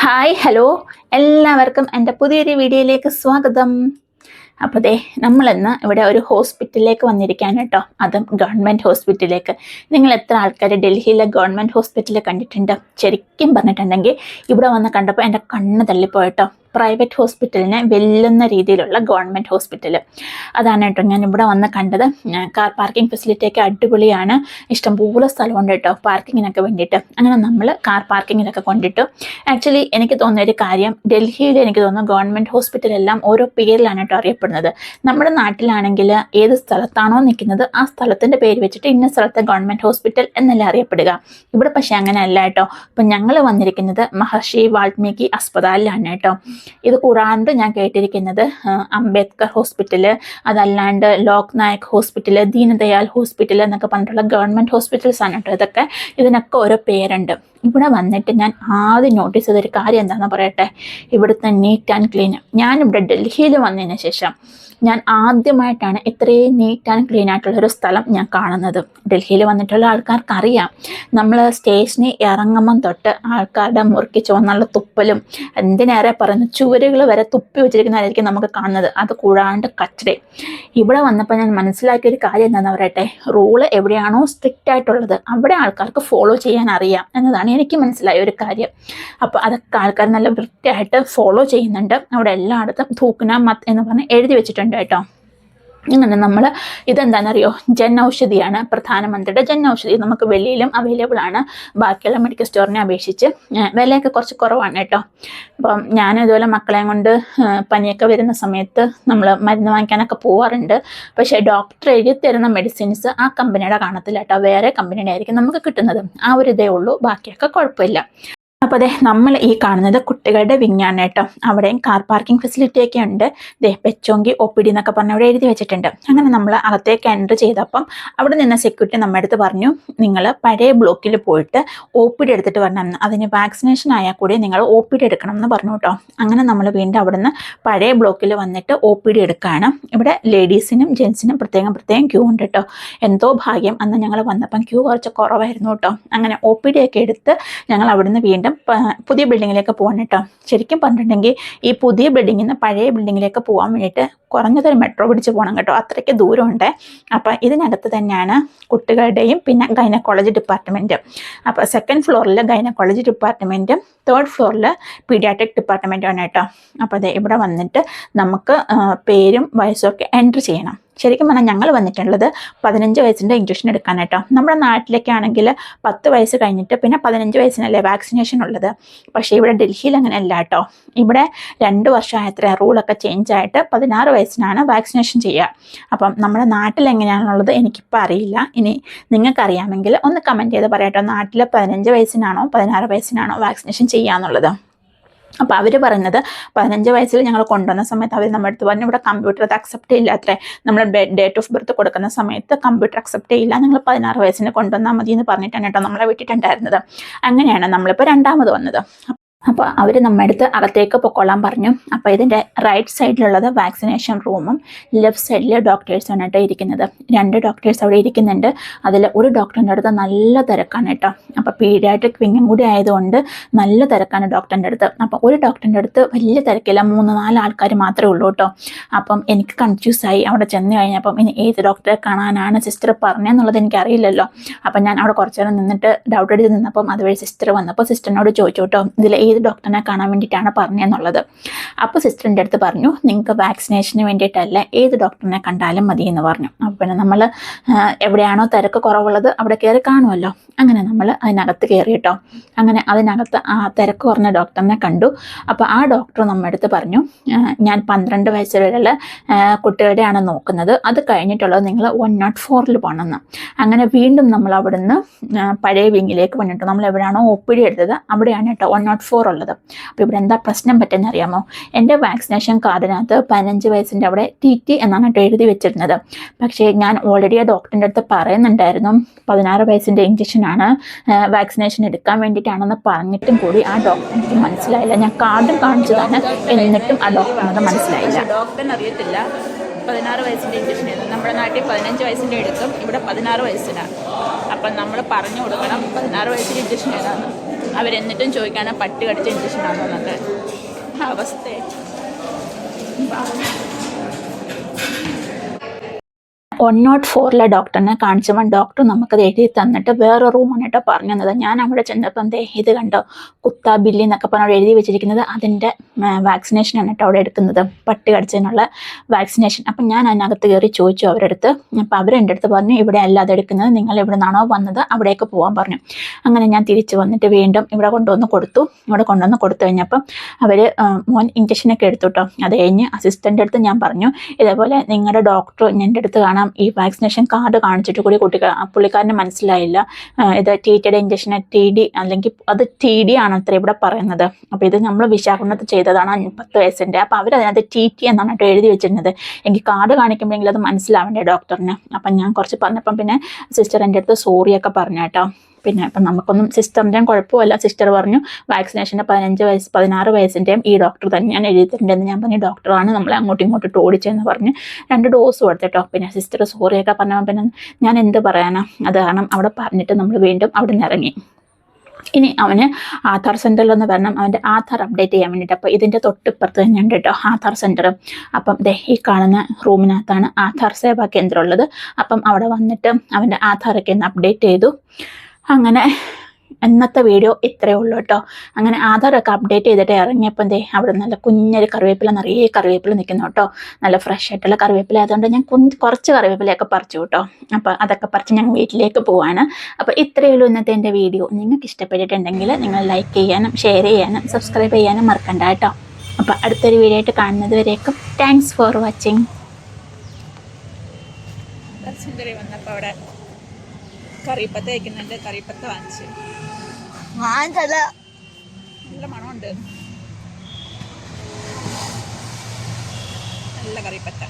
Hi hello എല്ലാവർക്കും എൻ്റെ പുതിയൊരു വീഡിയോയിലേക്ക് സ്വാഗതം. അപ്പോൾ ദേ നമ്മളിന്ന് ഇവിടെ ഒരു ഹോസ്പിറ്റലിലേക്ക് വന്നിരിക്കുകയാണ് കേട്ടോ, അതും ഗവൺമെൻറ് ഹോസ്പിറ്റലിലേക്ക്. നിങ്ങൾ എത്ര ആൾക്കാർ ഡൽഹിയിലെ ഗവൺമെൻറ് ഹോസ്പിറ്റലിൽ കണ്ടിട്ടുണ്ട്? ശരിക്കും പറഞ്ഞിട്ടുണ്ടെങ്കിൽ ഇവിടെ വന്ന് കണ്ടപ്പോൾ എൻ്റെ കണ്ണ് തള്ളിപ്പോയിട്ടോ. പ്രൈവറ്റ് ഹോസ്പിറ്റലിനെ വെല്ലുന്ന രീതിയിലുള്ള ഗവൺമെൻറ് ഹോസ്പിറ്റൽ, അതാണ് കേട്ടോ ഞാൻ ഇവിടെ വന്ന് കണ്ടത്. കാർ പാർക്കിംഗ് ഫെസിലിറ്റിയൊക്കെ അടിപൊളിയാണ്, ഇഷ്ടംപോലെ സ്ഥലമുണ്ട് കേട്ടോ പാർക്കിങ്ങിനൊക്കെ വേണ്ടിയിട്ട്. അങ്ങനെ നമ്മൾ കാർ പാർക്കിങ്ങിനൊക്കെ കൊണ്ടിട്ടു. ആക്ച്വലി എനിക്ക് തോന്നിയൊരു കാര്യം, ഡൽഹിയിൽ എനിക്ക് തോന്നുന്നു ഗവൺമെൻറ് ഹോസ്പിറ്റലെല്ലാം ഓരോ പേരിലാണ് കേട്ടോ അറിയപ്പെടുന്നത്. നമ്മുടെ നാട്ടിലാണെങ്കിൽ ഏത് സ്ഥലത്താണോ നിൽക്കുന്നത് ആ സ്ഥലത്തിൻ്റെ പേര് വെച്ചിട്ട് ഇന്ന സ്ഥലത്തെ ഗവൺമെൻറ് ഹോസ്പിറ്റൽ എന്നല്ല അറിയപ്പെടുക. ഇവിടെ പക്ഷേ അങ്ങനെ അല്ല കേട്ടോ. ഇപ്പം ഞങ്ങൾ വന്നിരിക്കുന്നത് മഹർഷി വാൽമീകി അസ്പതാലിലാണ് കേട്ടോ. ഇത് കൂടാണ്ട് ഞാൻ കേട്ടിരിക്കുന്നത് അംബേദ്കർ ഹോസ്പിറ്റല്, അതല്ലാണ്ട് ലോക് നായക് ഹോസ്പിറ്റല്, ദീനദയാൽ ഹോസ്പിറ്റൽ എന്നൊക്കെ പറഞ്ഞിട്ടുള്ള ഗവൺമെൻറ് ഹോസ്പിറ്റൽസ് ആണ് കേട്ടോ ഇതൊക്കെ. ഇതിനൊക്കെ ഓരോ പേരുണ്ട്. ഇവിടെ വന്നിട്ട് ഞാൻ ആദ്യം നോട്ടീസ് ചെയ്തൊരു കാര്യം എന്താണെന്ന് പറയട്ടെ, ഇവിടുത്തെ നീറ്റ് ആൻഡ് ക്ലീൻ. ഞാനിവിടെ ഡൽഹിയിൽ വന്നതിന് ശേഷം ഞാൻ ആദ്യമായിട്ടാണ് ഇത്രയും നീറ്റ് ആൻഡ് ക്ലീൻ ആയിട്ടുള്ളൊരു സ്ഥലം ഞാൻ കാണുന്നത്. ഡൽഹിയിൽ വന്നിട്ടുള്ള ആൾക്കാർക്ക് അറിയാം, നമ്മൾ സ്റ്റേഷനിൽ ഇറങ്ങുമ്പം തൊട്ട് ആൾക്കാരുടെ മുറുക്കി ചുവന്നുള്ള തുപ്പലും, എന്തിനേറെ പറയുന്നു ചുവരുകൾ വരെ തുപ്പി വെച്ചിരിക്കുന്നതായിരിക്കും നമുക്ക് കാണുന്നത്. അത് കൂടാണ്ട് കച്ചട. ഇവിടെ വന്നപ്പോൾ ഞാൻ മനസ്സിലാക്കിയൊരു കാര്യം എന്താണെന്ന് പറയട്ടെ, റൂള് എവിടെയാണോ സ്ട്രിക്റ്റ് ആയിട്ടുള്ളത് അവിടെ ആൾക്കാർക്ക് ഫോളോ ചെയ്യാൻ അറിയാം എന്നതാണ് എനിക്ക് മനസ്സിലായ ഒരു കാര്യം. അപ്പോൾ അതൊക്കെ ആൾക്കാർ നല്ല വൃത്തിയായിട്ട് ഫോളോ ചെയ്യുന്നുണ്ട്. അവിടെ എല്ലായിടത്തും ധൂക്ന മത് എന്ന് പറഞ്ഞ് എഴുതി വെച്ചിട്ടുണ്ട് കേട്ടോ. ഇങ്ങനെ നമ്മൾ ഇതെന്താണെന്നറിയോ, ജൻ ഔഷധിയാണ്, പ്രധാനമന്ത്രിയുടെ ജൻ ഔഷധി. നമുക്ക് വെളിയിലും അവൈലബിൾ ആണ്, ബാക്കിയുള്ള മെഡിക്കൽ സ്റ്റോറിനെ അപേക്ഷിച്ച് വിലയൊക്കെ കുറച്ച് കുറവാണ് കേട്ടോ. അപ്പം ഞാൻ ഇതുപോലെ മക്കളെയും കൊണ്ട് പനിയൊക്കെ വരുന്ന സമയത്ത് നമ്മൾ മരുന്ന് വാങ്ങിക്കാനൊക്കെ പോവാറുണ്ട്. പക്ഷേ ഡോക്ടർ എഴുതി തരുന്ന മെഡിസിൻസ് ആ കമ്പനിയുടെ കാണത്തില്ല കേട്ടോ, വേറെ കമ്പനിയുടെ ആയിരിക്കും നമുക്ക് കിട്ടുന്നത്. ആ ഒരു ഇതേ ഉള്ളൂ, ബാക്കിയൊക്കെ കുഴപ്പമില്ല. അപ്പോൾ അതെ, നമ്മൾ ഈ കാണുന്നത് കുട്ടികളുടെ വിങ്ങാണ് കേട്ടോ. അവിടെയും കാർ പാർക്കിംഗ് ഫെസിലിറ്റിയൊക്കെ ഉണ്ട്. ദേ പെച്ചോങ്കി OPD എന്നൊക്കെ പറഞ്ഞ് അവിടെ എഴുതി വെച്ചിട്ടുണ്ട്. അങ്ങനെ നമ്മൾ അകത്തേക്ക് എൻ്റർ ചെയ്തപ്പം അവിടെ നിന്ന് സെക്യൂരിറ്റി നമ്മുടെ അടുത്ത് പറഞ്ഞു, നിങ്ങൾ പഴയ ബ്ലോക്കിൽ പോയിട്ട് OPD എടുത്തിട്ട് വരണം. അതിന് വാക്സിനേഷൻ ആയാൽ കൂടി നിങ്ങൾ OPD എടുക്കണം എന്ന് പറഞ്ഞു കേട്ടോ. അങ്ങനെ നമ്മൾ വീണ്ടും അവിടെ നിന്ന് പഴയ ബ്ലോക്കിൽ വന്നിട്ട് OPD എടുക്കുകയാണ്. ഇവിടെ ലേഡീസിനും ജെൻസിനും പ്രത്യേകം ക്യൂ ഉണ്ട് കേട്ടോ. എന്തോ ഭാഗ്യം, അന്ന് ഞങ്ങൾ വന്നപ്പം ക്യൂ കുറച്ച് കുറവായിരുന്നു കേട്ടോ. അങ്ങനെ OPD ഒക്കെ എടുത്ത് ഞങ്ങൾ അവിടുന്ന് വീണ്ടും പുതിയ ബിൽഡിങ്ങിലേക്ക് പോകാൻ കേട്ടോ. ശരിക്കും പറഞ്ഞിട്ടുണ്ടെങ്കിൽ ഈ പുതിയ ബിൽഡിങ്ങിൽ നിന്ന് പഴയ ബിൽഡിങ്ങിലേക്ക് പോകാൻ വേണ്ടിയിട്ട് കുറഞ്ഞതൊരു മെട്രോ പിടിച്ച് പോകണം കേട്ടോ, അത്രയ്ക്ക് ദൂരമുണ്ട്. അപ്പം ഇതിനകത്ത് തന്നെയാണ് കുട്ടികളുടെയും പിന്നെ ഗൈനക്കോളജി ഡിപ്പാർട്ട്മെൻറ്റ്. അപ്പോൾ സെക്കൻഡ് ഫ്ലോറിൽ ഗൈനക്കോളജി ഡിപ്പാർട്ട്മെൻറ്റും തേർഡ് ഫ്ലോറിൽ പീഡിയാട്രിക് ഡിപ്പാർട്ട്മെൻറ്റുമാണ് കേട്ടോ. അപ്പോൾ അതെ, ഇവിടെ വന്നിട്ട് നമുക്ക് പേരും വയസ്സും ഒക്കെ എൻട്രി ചെയ്യണം. ശരിക്കും പറഞ്ഞാൽ ഞങ്ങൾ വന്നിട്ടുള്ളത് 15 വയസ്സിൻ്റെ ഇഞ്ചക്ഷൻ എടുക്കാൻ കേട്ടോ. നമ്മുടെ നാട്ടിലൊക്കെ ആണെങ്കിൽ 10 വയസ്സ് കഴിഞ്ഞിട്ട് പിന്നെ 15 വയസ്സിനല്ലേ വാക്സിനേഷൻ ഉള്ളത്. പക്ഷേ ഇവിടെ ഡൽഹിയിൽ അങ്ങനെ അല്ല കേട്ടോ. ഇവിടെ 2 വർഷമായത്ര റൂളൊക്കെ ചേഞ്ച് ആയിട്ട് 16 വയസ്സിനാണ് വാക്സിനേഷൻ ചെയ്യുക. അപ്പം നമ്മുടെ നാട്ടിൽ എങ്ങനെയാണുള്ളത് എനിക്കിപ്പോൾ അറിയില്ല. ഇനി നിങ്ങൾക്കറിയാമെങ്കിൽ ഒന്ന് കമൻറ്റ് ചെയ്ത് പറയാം കേട്ടോ, നാട്ടിൽ 15 വയസ്സിനാണോ 16 വയസ്സിനാണോ വാക്സിനേഷൻ ചെയ്യുക എന്നുള്ളത്. അപ്പോൾ അവർ പറയുന്നത് 15 വയസ്സിൽ ഞങ്ങൾ കൊണ്ടുവന്ന സമയത്ത് അവർ നമ്മുടെ അടുത്ത് പറഞ്ഞു, ഇവിടെ കമ്പ്യൂട്ടർ അത് അക്സെപ്റ്റ് ചെയ്യില്ല അത്രേ. നമ്മൾ ഡേറ്റ് ഓഫ് ബർത്ത് കൊടുക്കുന്ന സമയത്ത് കമ്പ്യൂട്ടർ അക്സെപ്റ്റ് ചെയ്യില്ല, നിങ്ങൾ 16 വയസ്സിന് കൊണ്ടുവന്നാൽ മതി എന്ന് പറഞ്ഞിട്ടാണ് കേട്ടോ നമ്മളെ വിട്ടിട്ടുണ്ടായിരുന്നത്. അങ്ങനെയാണ് നമ്മളിപ്പോൾ രണ്ടാമത് വന്നത്. അപ്പോൾ അവർ നമ്മുടെ അടുത്ത് അകത്തേക്ക് പൊക്കോളാൻ പറഞ്ഞു. അപ്പോൾ ഇതിൻ്റെ റൈറ്റ് സൈഡിലുള്ളത് വാക്സിനേഷൻ റൂമും ലെഫ്റ്റ് സൈഡിൽ ഡോക്ടേഴ്സാണ് കേട്ടോ ഇരിക്കുന്നത്. 2 ഡോക്ടേഴ്സ് അവിടെ ഇരിക്കുന്നുണ്ട്. അതിൽ ഒരു ഡോക്ടറിൻ്റെ അടുത്ത് നല്ല തിരക്കാണ് കേട്ടോ. അപ്പോൾ പീഡിയാട്രിക് വിങ്ങും കൂടി ആയതുകൊണ്ട് നല്ല തിരക്കാണ് ഡോക്ടറിൻ്റെ അടുത്ത്. അപ്പോൾ ഒരു ഡോക്ടറിൻ്റെ അടുത്ത് വലിയ തിരക്കില്ല, 3-4 ആൾക്കാർ മാത്രമേ ഉള്ളൂ കേട്ടോ. അപ്പം എനിക്ക് കൺഫ്യൂസായി അവിടെ ചെന്ന് കഴിഞ്ഞപ്പം ഇനി ഏത് ഡോക്ടറെ കാണാനാണ് സിസ്റ്റർ പറഞ്ഞതെന്നുള്ളത് എനിക്കറിയില്ലല്ലോ. അപ്പം ഞാൻ അവിടെ കുറച്ച് നേരം നിന്നിട്ട് ഡൗട്ട് അടിച്ച് നിന്നപ്പം അതുവഴി സിസ്റ്റർ വന്നപ്പോൾ സിസ്റ്ററിനോട് ചോദിച്ചു കേട്ടോ, ഇതിൽ ഏത് ഡോക്ടറിനെ കാണാൻ വേണ്ടിയിട്ടാണ് പറഞ്ഞതെന്നുള്ളത്. അപ്പോൾ സിസ്റ്ററിൻ്റെ അടുത്ത് പറഞ്ഞു, നിങ്ങൾക്ക് വാക്സിനേഷന് വേണ്ടിയിട്ടല്ല ഏത് ഡോക്ടറിനെ കണ്ടാലും മതി എന്ന് പറഞ്ഞു. അപ്പോൾ പിന്നെ നമ്മൾ എവിടെയാണോ തിരക്ക് കുറവുള്ളത് അവിടെ കയറി കാണുമല്ലോ. അങ്ങനെ നമ്മൾ അതിനകത്ത് കയറി കേട്ടോ. അങ്ങനെ അതിനകത്ത് ആ തിരക്ക് കുറഞ്ഞ ഡോക്ടറിനെ കണ്ടു. അപ്പോൾ ആ ഡോക്ടർ നമ്മുടെ അടുത്ത് പറഞ്ഞു, ഞാൻ 12 വയസ്സ് വരെയുള്ള കുട്ടികളുടെയാണ് നോക്കുന്നത്, അത് കഴിഞ്ഞിട്ടുള്ളത് നിങ്ങൾ 104 പോകണമെന്ന്. അങ്ങനെ വീണ്ടും നമ്മൾ അവിടുന്ന് പഴയ വിങ്ങിലേക്ക് വന്നിട്ട് നമ്മൾ എവിടെയാണോ OPD എടുത്തത് അവിടെയാണ് കേട്ടോ 104 ഉള്ളത്. അപ്പോൾ ഇവിടെ എന്താ പ്രശ്നം പറ്റുമെന്ന് അറിയാമോ, എൻ്റെ വാക്സിനേഷൻ കാർഡിനകത്ത് 15 വയസ്സിൻ്റെ അവിടെ TT എന്നാണ് കേട്ടോ എഴുതി വെച്ചിരുന്നത്. പക്ഷേ ഞാൻ ഓൾറെഡി ആ ഡോക്ടറിൻ്റെ അടുത്ത് പറയുന്നുണ്ടായിരുന്നു 16 വയസ്സിൻ്റെ ഇഞ്ചക്ഷനാണ്, വാക്സിനേഷൻ എടുക്കാൻ വേണ്ടിയിട്ടാണെന്ന് പറഞ്ഞിട്ടും കൂടി ആ ഡോക്ടറിന് മനസ്സിലായില്ല. ഞാൻ കാർഡും കാണിച്ചതാണ്, എന്നിട്ടും ആ ഡോക്ടറിനത് മനസ്സിലായില്ല. ഡോക്ടറിന് അറിയത്തില്ല 16 വയസ്സിൻ്റെ ഇഞ്ചക്ഷൻ എടുക്കും. നമ്മുടെ നാട്ടിൽ 15 വയസ്സിൻ്റെ എടുക്കും, ഇവിടെ 16 വയസ്സിനാണ്. അപ്പം നമ്മൾ പറഞ്ഞു കൊടുക്കണം 16 വയസ്സിൻ്റെ ഇഞ്ചക്ഷൻ ഏതാണെന്ന്. അവരെന്നിട്ടും ചോദിക്കാണ് പട്ടി കടിച്ച ഇഞ്ചക്ഷൻ ആണോ എന്നൊക്കെ അവസ്ഥ. 104 ഡോക്ടറിനെ കാണിച്ചപ്പോൾ ഡോക്ടർ നമുക്കത് എഴുതി തന്നിട്ട് വേറെ റൂമാണ് കേട്ടോ പറഞ്ഞു തന്നത്. ഞാൻ അവിടെ ചെന്നപ്പം ഇത് കണ്ടോ, കുത്താ ബില്ലി എന്നൊക്കെ പറഞ്ഞ് എഴുതി വെച്ചിരിക്കുന്നത് അതിൻ്റെ വാക്സിനേഷനാണ് കേട്ടോ അവിടെ എടുക്കുന്നത്, പട്ടി കടിച്ചതിനുള്ള വാക്സിനേഷൻ. അപ്പം ഞാൻ അതിനകത്ത് കയറി ചോദിച്ചു അവരുടെ അടുത്ത്. അപ്പം അവരെൻ്റെ അടുത്ത് പറഞ്ഞു ഇവിടെ അല്ലാതെ എടുക്കുന്നത്, നിങ്ങൾ എവിടെ നിന്നാണോ വന്നത് അവിടേക്ക് പോകാൻ പറഞ്ഞു. അങ്ങനെ ഞാൻ തിരിച്ച് വന്നിട്ട് വീണ്ടും ഇവിടെ കൊണ്ടുവന്ന് കൊടുത്തു. ഇവിടെ കൊണ്ടുവന്ന് കൊടുത്തു കഴിഞ്ഞപ്പം അവർ മോൻ ഇഞ്ചക്ഷനൊക്കെ എടുത്തു കേട്ടോ. അത് കഴിഞ്ഞ് അസിസ്റ്റൻ്റ് അടുത്ത് ഞാൻ പറഞ്ഞു ഇതേപോലെ നിങ്ങളുടെ ഡോക്ടർ എൻ്റെ അടുത്ത് കാണാം ഈ വാക്സിനേഷൻ കാർഡ് കാണിച്ചിട്ട് കൂടി പുള്ളിക്കാരന് മനസ്സിലായില്ല ഇത് TTയുടെ ഇഞ്ചക്ഷൻ TD അല്ലെങ്കിൽ അത് TD ആണ് അത്ര ഇവിടെ പറയുന്നത്. അപ്പോൾ ഇത് നമ്മൾ വിശാഖപട്ടണത്ത് ചെയ്തതാണ് 10 വയസ്സിൻ്റെ. അപ്പോൾ അവരതിനകത്ത് TT എന്നാണ് കേട്ടോ എഴുതി വെച്ചിരുന്നത്. എനിക്ക് കാർഡ് കാണിക്കുമ്പോഴെങ്കിലും അത് മനസ്സിലാവേണ്ടേ ഡോക്ടറിന്. അപ്പം ഞാൻ കുറച്ച് പറഞ്ഞപ്പം പിന്നെ സിസ്റ്റർ എൻ്റെ അടുത്ത് സോറിയൊക്കെ പറഞ്ഞു കേട്ടോ. പിന്നെ അപ്പം നമുക്കൊന്നും സിസ്റ്ററിൻ്റെയും കുഴപ്പമില്ല. സിസ്റ്റർ പറഞ്ഞു വാക്സിനേഷൻ്റെ 16 വയസ്സിൻ്റെയും ഈ ഡോക്ടർ തന്നെയാണ് എഴുതിയിട്ടുണ്ടെന്ന്. ഞാൻ പറഞ്ഞു ഡോക്ടറാണ് നമ്മളെ അങ്ങോട്ടും ഇങ്ങോട്ടും ഓടിച്ചെന്ന് പറഞ്ഞ് 2 ഡോസ് കൊടുത്തിട്ടോ. പിന്നെ സിസ്റ്റർ സോറിയൊക്കെ പറഞ്ഞപ്പോൾ പിന്നെ ഞാൻ എന്ത് പറയാനാ, അത് കാരണം അവിടെ പറഞ്ഞിട്ട് നമ്മൾ വീണ്ടും അവിടെ നിന്ന് ഇറങ്ങി. ഇനി അവന് ആധാർ സെൻറ്ററിലൊന്ന് വരണം, അവൻ്റെ ആധാർ അപ്ഡേറ്റ് ചെയ്യാൻ വേണ്ടിയിട്ട്. അപ്പോൾ ഇതിൻ്റെ തൊട്ടിപ്പുറത്ത് തന്നെ ഉണ്ട് കേട്ടോ ആധാർ സെൻറ്റർ. അപ്പം ഈ കാണുന്ന റൂമിനകത്താണ് ആധാർ സേവാ കേന്ദ്രം ഉള്ളത്. അപ്പം അവിടെ വന്നിട്ട് അവൻ്റെ ആധാറൊക്കെ ഒന്ന് അപ്ഡേറ്റ് ചെയ്തു. അങ്ങനെ ഇന്നത്തെ വീഡിയോ ഇത്രയേ ഉള്ളൂ കേട്ടോ. അങ്ങനെ ആധാറൊക്കെ അപ്ഡേറ്റ് ചെയ്തിട്ട് ഇറങ്ങിയപ്പോൾ അവിടെ നല്ല കുഞ്ഞൊരു കറിവേപ്പില, നിറയെ കറിവേപ്പില നിൽക്കുന്നു കേട്ടോ. നല്ല ഫ്രഷ് ആയിട്ടുള്ള കറിവേപ്പില ആയതുകൊണ്ട് ഞാൻ കുറച്ച് കറിവേപ്പിലയൊക്കെ പറിച്ചു കേട്ടോ. അപ്പോൾ അതൊക്കെ പറിച്ച് ഞാൻ വീട്ടിലേക്ക് പോവാണ്. അപ്പോൾ ഇത്രയേ ഉള്ളൂ ഇന്നത്തെ എൻ്റെ വീഡിയോ. നിങ്ങൾക്ക് ഇഷ്ടപ്പെട്ടിട്ടുണ്ടെങ്കിൽ നിങ്ങൾ ലൈക്ക് ചെയ്യാനും ഷെയർ ചെയ്യാനും സബ്സ്ക്രൈബ് ചെയ്യാനും മറക്കണ്ട കേട്ടോ. അപ്പോൾ അടുത്തൊരു വീഡിയോ ആയിട്ട് കാണുന്നത് വരേക്കും താങ്ക്സ് ഫോർ വാച്ചിങ്. വന്നപ്പോൾ അവിടെ കറിപ്പത്ത വയ്ക്കുന്നുണ്ട്. കറിപ്പത്ത വാങ്ങിച്ചു നല്ല മണമുണ്ട്, നല്ല കറിപ്പത്ത.